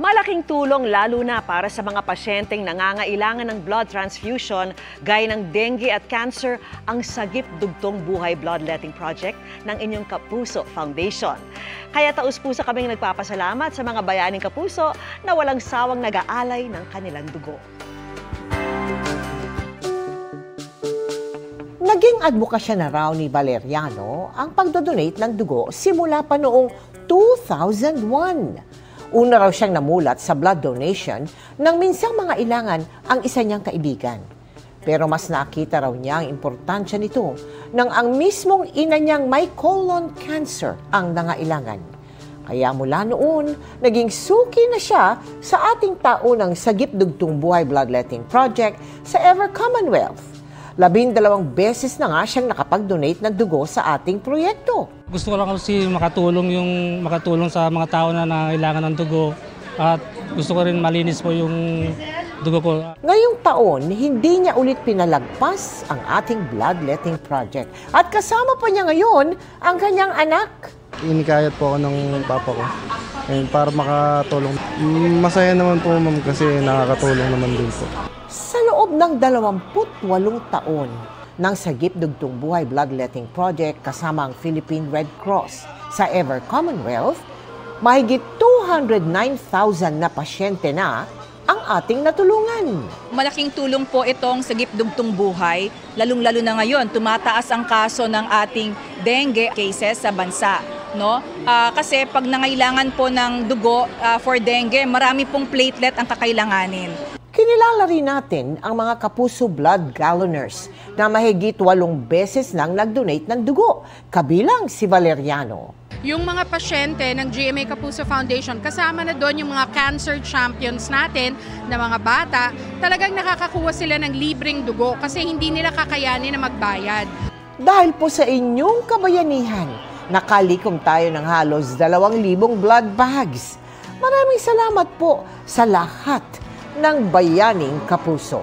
Malaking tulong lalo na para sa mga pasyenteng nangangailangan ng blood transfusion gaya ng dengue at cancer ang Sagip Dugtong Buhay Bloodletting Project ng inyong Kapuso Foundation. Kaya taus-puso kaming nagpapasalamat sa mga bayaning kapuso na walang sawang nag-aalay ng kanilang dugo. Naging advokasya na raw ni Valeriano ang pagdodonate ng dugo simula pa noong 2001. Una raw siyang namulat sa blood donation nang minsang mga ilangan ang isa niyang kaibigan. Pero mas nakita raw niya ang importansya nito nang ang mismong ina niyang may colon cancer ang nangailangan. Kaya mula noon, naging suki na siya sa ating taunang Sagip Dugtong Buhay Bloodletting Project sa Ever Commonwealth. 12 beses na nga siyang nakapag-donate ng dugo sa ating proyekto. Gusto ko lang kasi makatulong sa mga tao na nangailangan ng dugo at gusto ko rin malinis po yung dugo ko. Ngayong taon, hindi niya ulit pinalagpas ang ating bloodletting project. At kasama pa niya ngayon ang kanyang anak. Inikayat po ako ng papa ko para makatulong. Masaya naman po ma'am kasi nakakatulong naman din po. Sa loob ng 28 taon ng Sagip Dugtong Buhay Bloodletting Project kasama ang Philippine Red Cross sa Ever Commonwealth, mahigit 209,000 na pasyente na ang ating natulungan. Malaking tulong po itong Sagip Dugtong Buhay, lalong-lalo na ngayon, tumataas ang kaso ng ating dengue cases sa bansa. No? Kasi pag nangailangan po ng dugo for dengue, marami pong platelet ang kakailanganin. Kinilala rin natin ang mga Kapuso Blood Galloners na mahigit 8 beses nang nag-donate ng dugo, kabilang si Valeriano. Yung mga pasyente ng GMA Kapuso Foundation, kasama na doon yung mga cancer champions natin na mga bata, talagang nakakakuha sila ng libreng dugo kasi hindi nila kakayanin na magbayad. Dahil po sa inyong kabayanihan, nakalikom tayo ng halos 2,000 blood bags. Maraming salamat po sa lahat ng bayaning kapuso.